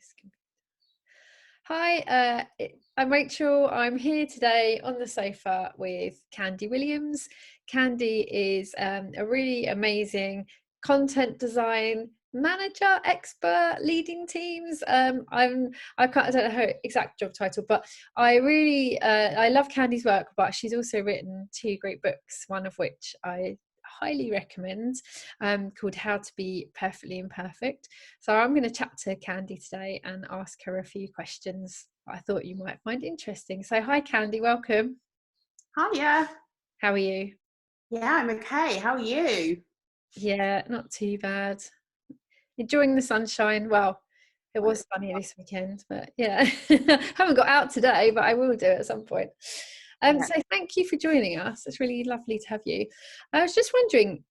this computer. Hi, I'm Rachel. I'm here today on the sofa with Candi Williams. Candi is a really amazing content design manager, expert, leading teams. I don't know her exact job title, but I love Candi's work. But she's also written 2 great books, one of which I highly recommend, called How to Be Perfectly Imperfect. So I'm going to chat to Candi today and ask her a few questions I thought you might find interesting. So hi Candi, welcome. Hiya. How are you? Yeah, I'm okay. How are you? Yeah, not too bad. Enjoying the sunshine. Well, it was sunny this weekend, but yeah, haven't got out today, but I will do at some point. Yeah. So thank you for joining us. It's really lovely to have you. I was just wondering,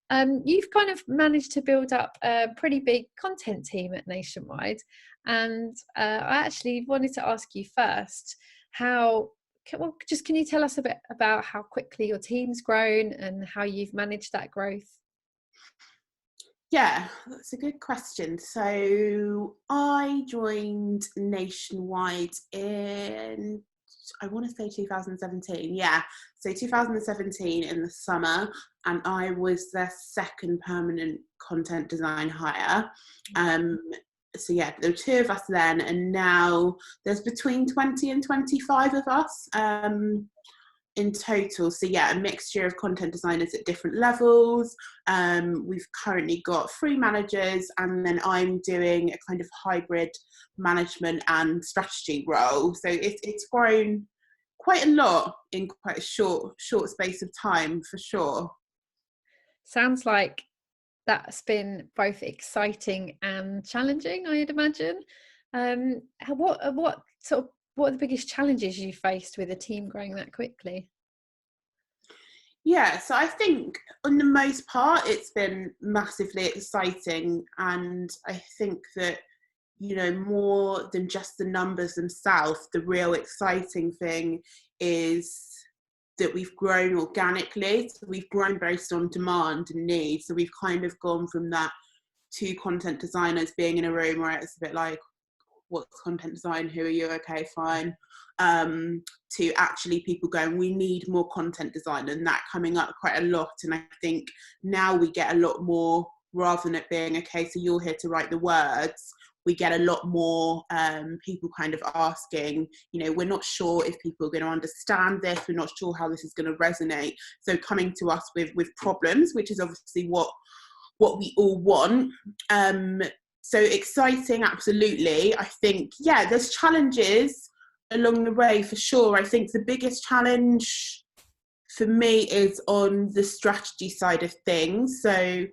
you've kind of managed to build up a pretty big content team at Nationwide, and I actually wanted to ask you first, can you tell us a bit about how quickly your team's grown and how you've managed that growth? Yeah, that's a good question. So I joined Nationwide in, I want to say 2017. Yeah, so 2017 in the summer, and I was their second permanent content design hire. So yeah, there were 2 of us then, and now there's between 20 and 25 of us. In total. So yeah, a mixture of content designers at different levels. We've currently got 3 managers, and then I'm doing a kind of hybrid management and strategy role. So it's grown quite a lot in quite a short space of time, for sure. Sounds like that's been both exciting and challenging, I'd imagine. What are the biggest challenges you faced with a team growing that quickly? Yeah, so I think on the most part it's been massively exciting, and I think that, you know, more than just the numbers themselves, the real exciting thing is that we've grown organically. So we've grown based on demand and need. So we've kind of gone from that 2 content designers being in a room where it's a bit like, what's content design? Who are you? Okay, fine. To actually people going, we need more content design, and that coming up quite a lot. And I think now we get a lot more, rather than it being, okay, so you're here to write the words, we get a lot more people kind of asking, you know, we're not sure if people are going to understand this, we're not sure how this is going to resonate. So coming to us with problems, which is obviously what we all want. So exciting, absolutely. I think, yeah, there's challenges along the way for sure. I think the biggest challenge for me is on the strategy side of things. So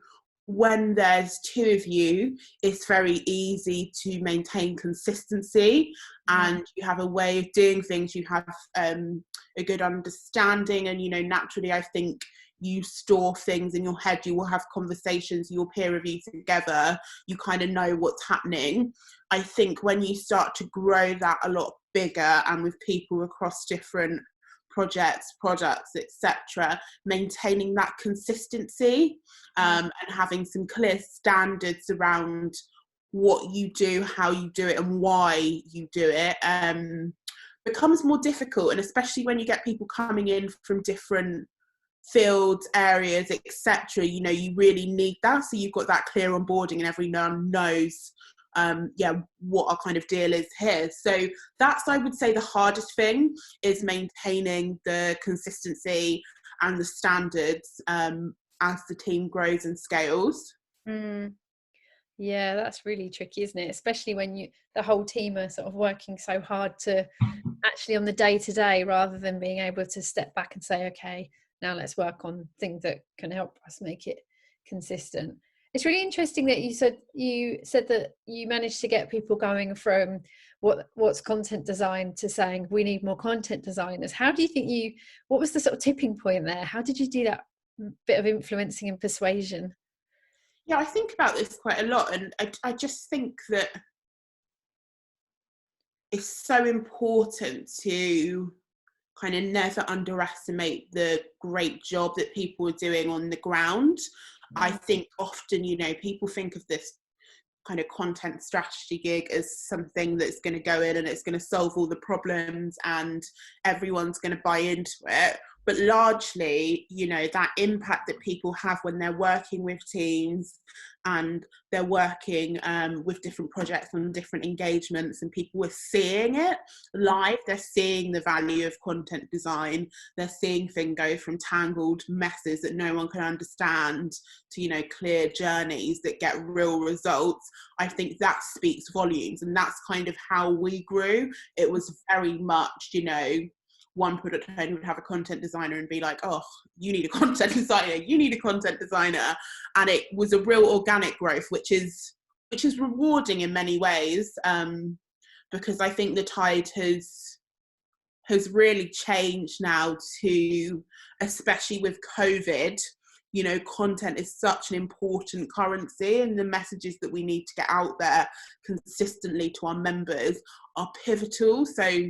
when there's 2 of you, it's very easy to maintain consistency, and you have a way of doing things, you have a good understanding, and, you know, naturally I think you store things in your head, you will have conversations, you'll peer review together, you kind of know what's happening. I think when you start to grow that a lot bigger and with people across different projects, products, etc., maintaining that consistency, and having some clear standards around what you do, how you do it, and why you do it, becomes more difficult. And especially when you get people coming in from different fields, areas, etc., you know, you really need that. So you've got that clear onboarding, and everyone knows what our kind of deal is here. So that's, I would say, the hardest thing is maintaining the consistency and the standards as the team grows and scales. Yeah, that's really tricky, isn't it? Especially when the whole team are sort of working so hard to actually on the day to day, rather than being able to step back and say, okay, now let's work on things that can help us make it consistent. It's really interesting that you said that you managed to get people going from what's content design to saying we need more content designers. How do you think what was the sort of tipping point there? How did you do that bit of influencing and persuasion? Yeah, I think about this quite a lot, and I just think that it's so important to kind of never underestimate the great job that people are doing on the ground. I think often, you know, people think of this kind of content strategy gig as something that's going to go in and it's going to solve all the problems and everyone's going to buy into it. But largely, you know, that impact that people have when they're working with teams and they're working with different projects and different engagements, and people are seeing it live. They're seeing the value of content design. They're seeing things go from tangled messes that no one can understand to, you know, clear journeys that get real results. I think that speaks volumes, and that's kind of how we grew. It was very much, you know, one product owner would have a content designer and be like, oh, you need a content designer, you need a content designer. And it was a real organic growth, which is rewarding in many ways, because I think the tide has really changed now to, especially with COVID, you know, content is such an important currency, and the messages that we need to get out there consistently to our members are pivotal. So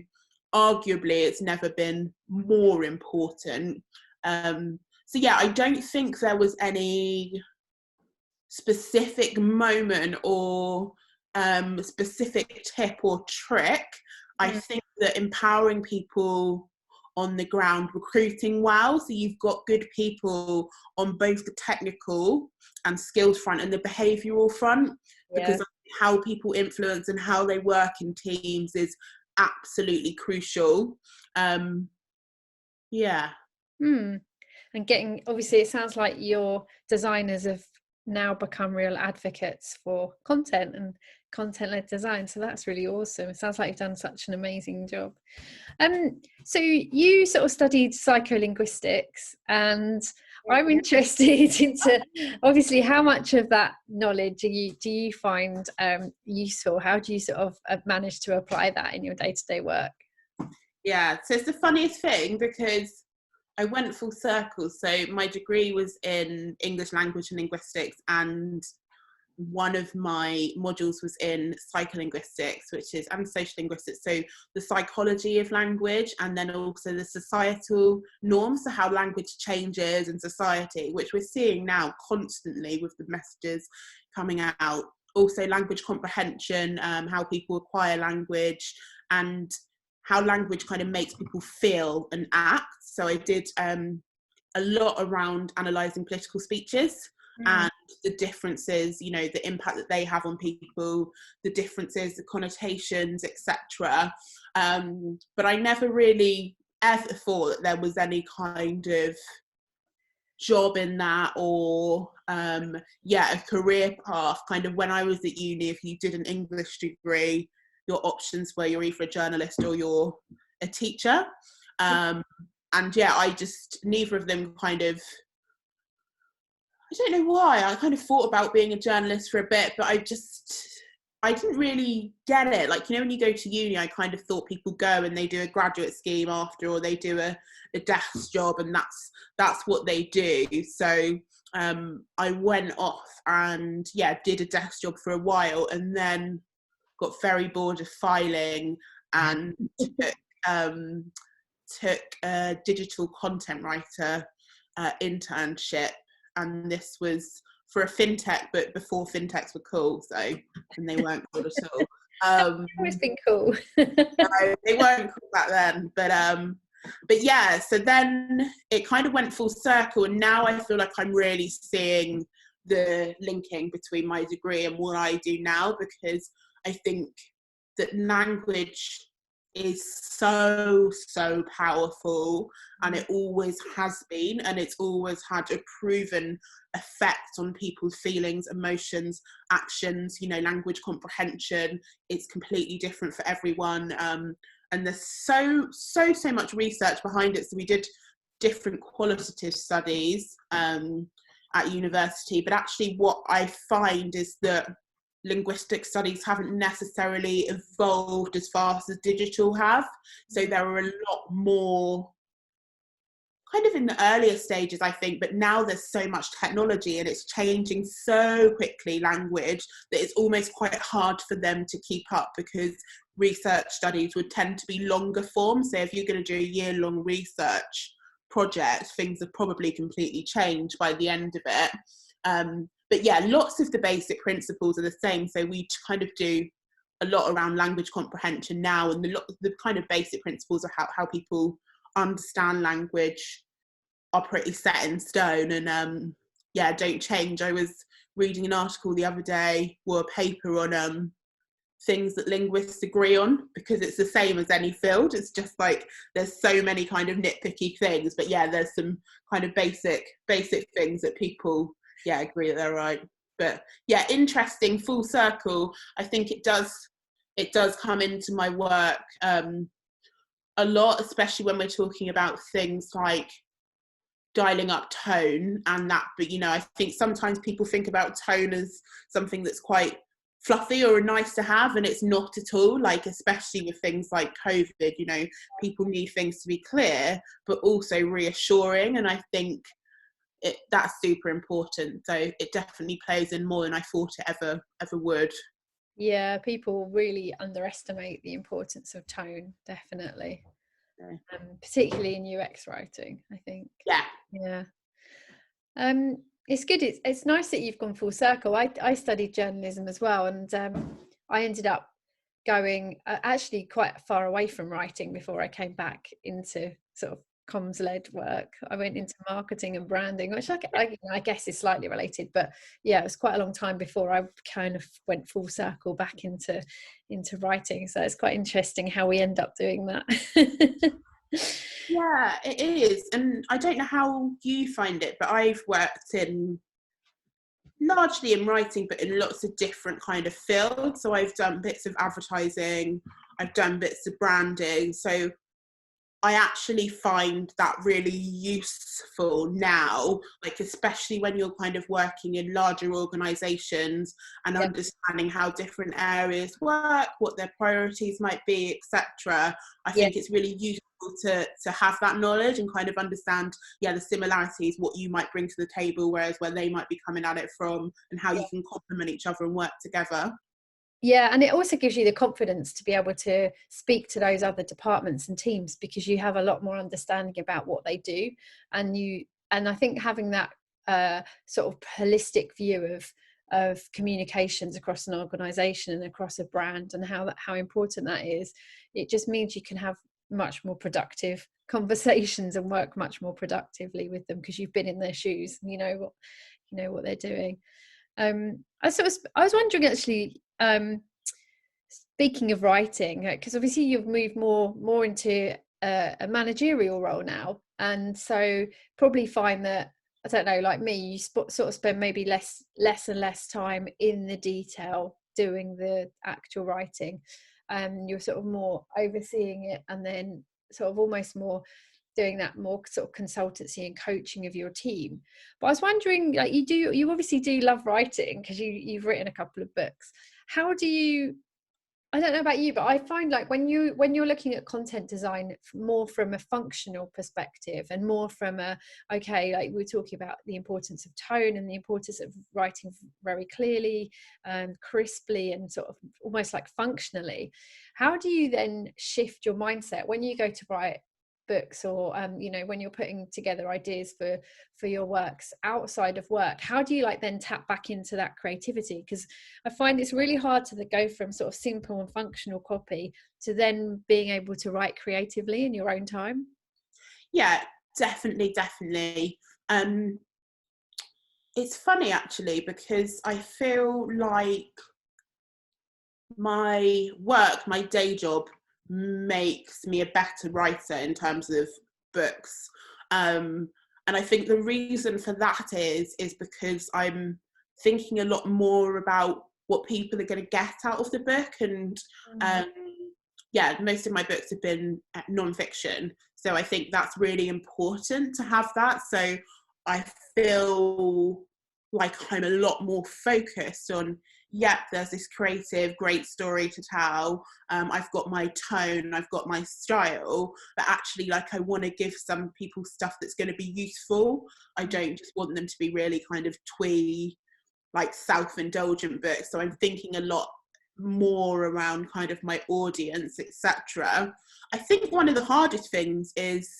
arguably it's never been more important. So yeah, I don't think there was any specific moment or specific tip or trick. I think that empowering people on the ground, recruiting well, so you've got good people on both the technical and skills front and the behavioural front, because how people influence and how they work in teams is absolutely crucial. And getting, obviously it sounds like your designers have now become real advocates for content and content-led design, so that's really awesome. It sounds like you've done such an amazing job. So you sort of studied psycholinguistics, and I'm interested into obviously how much of that knowledge do you find useful? How do you sort of manage to apply that in your day-to-day work? Yeah, so it's the funniest thing because I went full circle. So my degree was in English language and linguistics, and one of my modules was in psycholinguistics, which is, and social linguistics, so the psychology of language, and then also the societal norms, so how language changes in society, which we're seeing now constantly with the messages coming out. Also language comprehension, how people acquire language, and how language kind of makes people feel and act. So I did a lot around analysing political speeches and the differences, you know, the impact that they have on people, the differences, the connotations, etc. But I never really ever thought that there was any kind of job in that, or a career path. Kind of when I was at uni, if you did an English degree, your options were you're either a journalist or you're a teacher. And yeah, I just, neither of them kind of, I don't know why, I kind of thought about being a journalist for a bit, but I didn't really get it. Like, you know, when you go to uni, I kind of thought people go and they do a graduate scheme after, or they do a desk job, and that's what they do. So I went off and did a desk job for a while, and then got very bored of filing and took a digital content writer internship. And this was for a fintech, but before fintechs were cool, so, and they weren't cool at all. Always been cool. No, they weren't cool back then, but yeah, so then it kind of went full circle, and now I feel like I'm really seeing the linking between my degree and what I do now, because I think that language is so powerful, and it always has been, and it's always had a proven effect on people's feelings, emotions, actions. You know, language comprehension, it's completely different for everyone, and there's so much research behind it. So we did different qualitative studies at university, but actually what I find is that linguistic studies haven't necessarily evolved as fast as digital have. So there are a lot more kind of in the earlier stages, I think, but now there's so much technology and it's changing so quickly, language, that it's almost quite hard for them to keep up, because research studies would tend to be longer form. So if you're going to do a year-long research project, things have probably completely changed by the end of it. but yeah, lots of the basic principles are the same. So we kind of do a lot around language comprehension now, and the kind of basic principles of how people understand language are pretty set in stone, and yeah, don't change. I was reading an article the other day, or a paper on things that linguists agree on, because it's the same as any field. It's just like there's so many kind of nitpicky things, but yeah, there's some kind of basic things that people agree that they're right. But yeah, interesting, full circle. I think it does come into my work a lot, especially when we're talking about things like dialing up tone and that. But I think sometimes people think about tone as something that's quite fluffy or nice to have, and it's not at all. Like, especially with things like COVID, people need things to be clear but also reassuring, and I think that's super important. So it definitely plays in more than I thought it ever would. Yeah, people really underestimate the importance of tone, definitely. Particularly in UX writing, I think. Yeah. It's good. It's nice that you've gone full circle. I studied journalism as well, and I ended up going actually quite far away from writing before I came back into sort of comms-led work. I went into marketing and branding, which I guess is slightly related, but yeah, it was quite a long time before I kind of went full circle back into writing. So it's quite interesting how we end up doing that. Yeah, it is. And I don't know how you find it, but I've worked largely in writing, but in lots of different kind of fields. So I've done bits of advertising, I've done bits of branding. So I actually find that really useful now, like especially when you're kind of working in larger organisations and understanding how different areas work, what their priorities might be, etc. I think it's really useful to have that knowledge and kind of understand the similarities, what you might bring to the table, whereas where they might be coming at it from, and how you can complement each other and work together. Yeah, and it also gives you the confidence to be able to speak to those other departments and teams, because you have a lot more understanding about what they do, and I think having that sort of holistic view of communications across an organisation and across a brand, and how important that is, it just means you can have much more productive conversations and work much more productively with them, because you've been in their shoes and you know what they're doing. I was wondering actually, speaking of writing, because obviously you've moved more into a managerial role now, and so probably find that, I don't know, like me, you sort of spend maybe less and less time in the detail doing the actual writing. You're sort of more overseeing it, and then sort of almost more doing that more sort of consultancy and coaching of your team. But I was wondering, like, you obviously do love writing, because you've written a couple of books. How do you, I don't know about you, but I find like when you're looking at content design more from a functional perspective, and more from like we're talking about the importance of tone and the importance of writing very clearly and crisply and sort of almost like functionally, how do you then shift your mindset when you go to write books, or when you're putting together ideas for your works outside of work? How do you like then tap back into that creativity? Because I find it's really hard to go from sort of simple and functional copy to then being able to write creatively in your own time. Yeah, definitely. It's funny actually, because I feel like my work, my day job, makes me a better writer in terms of books. And I think the reason for that is because I'm thinking a lot more about what people are going to get out of the book. And most of my books have been non-fiction. So I think that's really important to have that. So I feel like I'm a lot more focused on, there's this creative, great story to tell. I've got my tone, I've got my style, but actually, like, I want to give some people stuff that's going to be useful. I don't just want them to be really kind of twee, like self-indulgent books. So I'm thinking a lot more around kind of my audience, etc. I think one of the hardest things is,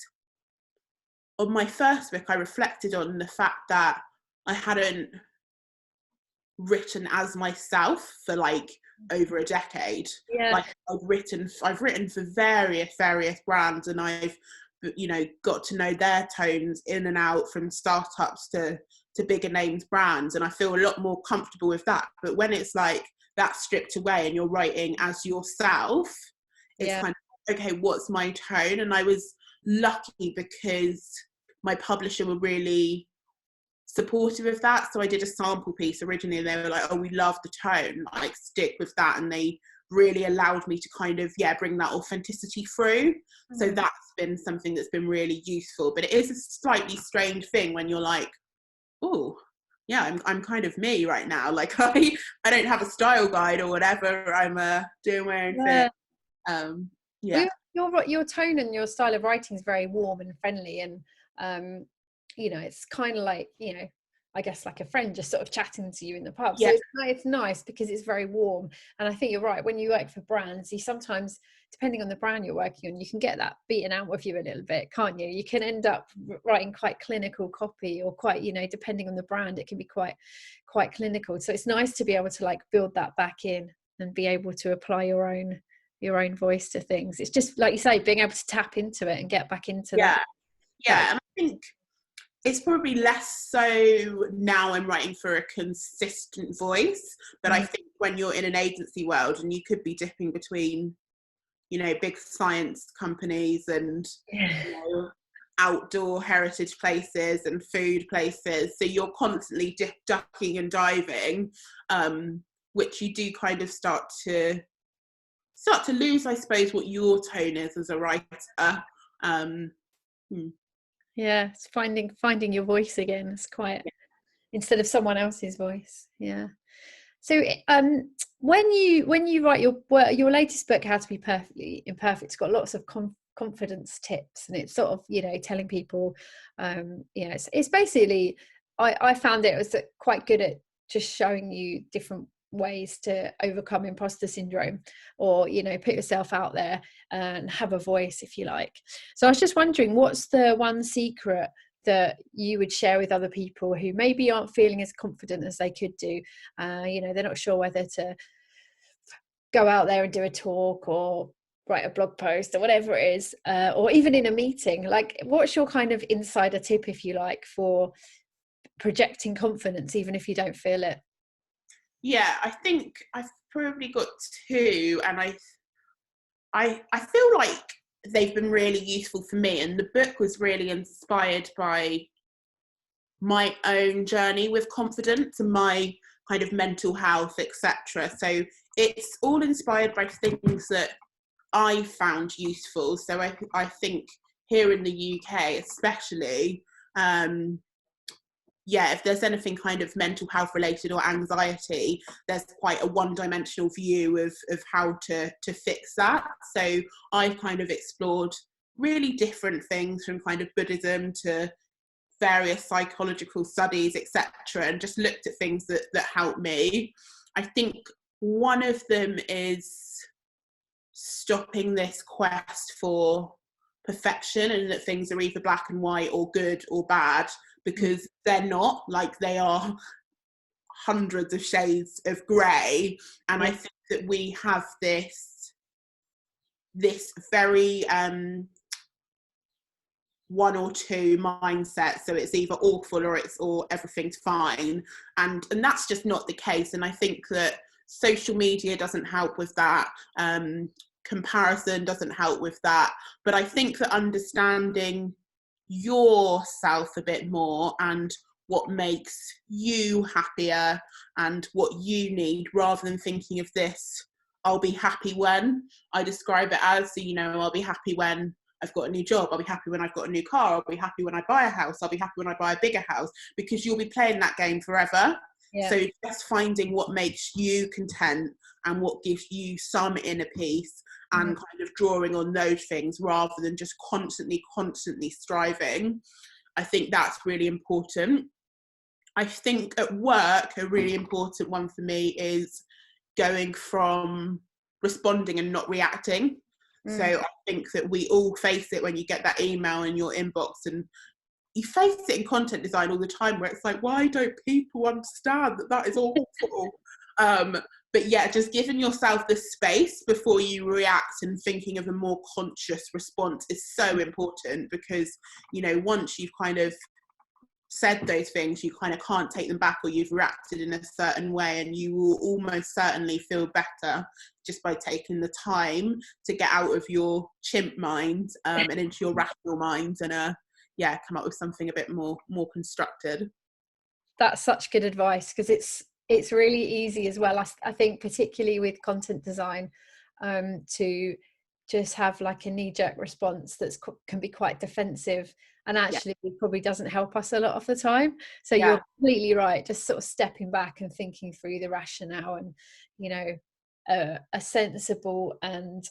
on my first book, I reflected on the fact that I hadn't written as myself for like over a decade. Yeah. Like I've written for various brands, and I've, you know, got to know their tones in and out, from startups to bigger named brands, and I feel a lot more comfortable with that. But when it's like that's stripped away and you're writing as yourself, it's Yeah. kind of, okay, what's my tone? And I was lucky because my publisher were really supportive of that. So I did a sample piece originally, and they were like, oh, we love the tone, like stick with that. And they really allowed me to kind of, yeah, bring that authenticity through. So that's been something that's been really useful. But it is a slightly strange thing when you're like, oh, yeah, I'm kind of me right now. Like I don't have a style guide or whatever. I'm doing my own thing. Yeah. Well, your tone and your style of writing is very warm and friendly, and you know, it's kind of like, you know, I guess like a friend just sort of chatting to you in the pub. Yeah. So it's nice because it's very warm. And I think you're right, when you work for brands, you sometimes, depending on the brand you're working on, you can get that beaten out of you a little bit, can't you? You can end up writing quite clinical copy, or quite, you know, depending on the brand, it can be quite clinical. So it's nice to be able to like build that back in and be able to apply your own voice to things. It's just like you say, being able to tap into it and get back into that. Yeah, and I think it's probably less so now I'm writing for a consistent voice, but I think when you're in an agency world and you could be dipping between, you know, big science companies and, you know, outdoor heritage places and food places, so you're constantly ducking and diving, which you do kind of start to lose, I suppose, what your tone is as a writer. Yeah, it's finding your voice again. It's quite, instead of someone else's voice. Yeah. So when you write your latest book, How to Be Perfectly Imperfect, it's got lots of confidence tips, and it's sort of, you know, telling people, you know, it's basically, I found it was quite good at just showing you different ways to overcome imposter syndrome, or, you know, put yourself out there and have a voice, if you like. So I was just wondering, what's the one secret that you would share with other people who maybe aren't feeling as confident as they could do? You know, they're not sure whether to go out there and do a talk or write a blog post or whatever it is, or even in a meeting. Like, what's your kind of insider tip, if you like, for projecting confidence even if you don't feel it? Yeah, I think I've probably got two, and I feel like they've been really useful for me, and the book was really inspired by my own journey with confidence and my kind of mental health, etc. So it's all inspired by things that I found useful. So I think here in the UK especially, yeah, if there's anything kind of mental health related or anxiety, there's quite a one-dimensional view of how to fix that. So I've kind of explored really different things, from kind of Buddhism to various psychological studies, etc., and just looked at things that help me. I think one of them is stopping this quest for perfection, and that things are either black and white or good or bad, because they're not. Like, they are hundreds of shades of grey. And I think that we have this very one or two mindset. So it's either awful or everything's fine, and that's just not the case. And I think that social media doesn't help with that. Comparison doesn't help with that. But I think that understanding yourself a bit more, and what makes you happier and what you need, rather than thinking of this, I'll be happy when, I describe it as, you know, I'll be happy when I've got a new job, I'll be happy when I've got a new car, I'll be happy when I buy a house, I'll be happy when I buy a bigger house, because you'll be playing that game forever. Yeah. So just finding what makes you content and what gives you some inner peace, and kind of drawing on those things rather than just constantly striving. I think that's really important. I think at work, a really important one for me is going from responding and not reacting. So I think that we all face it when you get that email in your inbox and, you face it in content design all the time, where it's like, why don't people understand that that is awful? But yeah, just giving yourself the space before you react and thinking of a more conscious response is so important, because, you know, once you've kind of said those things, you kind of can't take them back, or you've reacted in a certain way, and you will almost certainly feel better just by taking the time to get out of your chimp mind and into your rational mind, and yeah, come up with something a bit more constructed. That's such good advice, because it's really easy as well. I think particularly with content design, to just have like a knee-jerk response that's can be quite defensive, and Yeah, actually probably doesn't help us a lot of the time. So yeah, you're completely right, just sort of stepping back and thinking through the rationale, and you know, a sensible and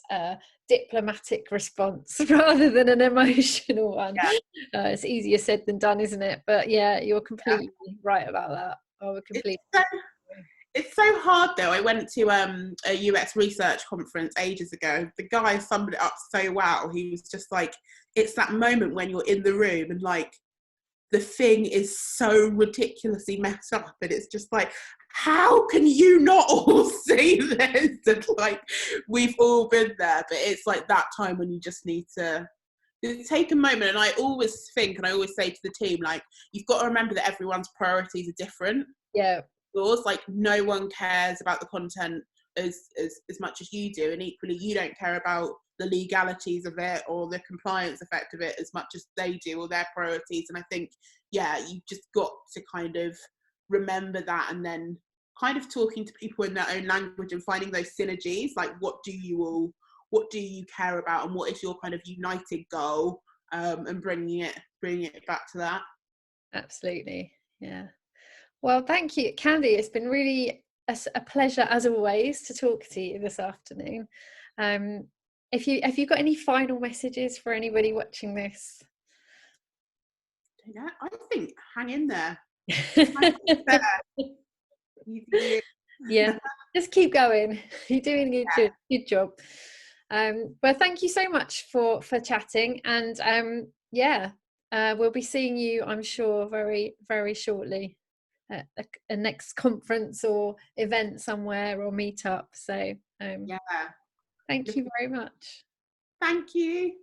diplomatic response rather than an emotional one. yeah, It's easier said than done, isn't it? But yeah, you're yeah. completely right about that. I would It's completely so agree. It's so hard though. I went to a UX research conference ages ago. The guy summed it up so well. He was just like, it's that moment when you're in the room and like the thing is so ridiculously messed up, and it's just like, how can you not all see this? And like, we've all been there, but it's like that time when you just need to take a moment. And I always think, and I always say to the team, like, you've got to remember that everyone's priorities are different. Yeah, Yours, like, no one cares about the content as much as you do, and equally you don't care about the legalities of it or the compliance effect of it as much as they do, or their priorities. And I think, yeah, you just got to kind of remember that, and then kind of talking to people in their own language and finding those synergies, like what do you care about, and what is your kind of united goal, and bringing it back to that. absolutely. Yeah. Well, thank you, Candy. It's been really a pleasure as always to talk to you this afternoon. If you have you got any final messages for anybody watching this? Yeah, I think hang in there. Hang in there. You. Yeah, just keep going. You're doing a good job. But thank you so much for chatting, and yeah, we'll be seeing you, I'm sure, very very shortly at a next conference or event somewhere, or meet up. So Yeah. thank you very much. Thank you.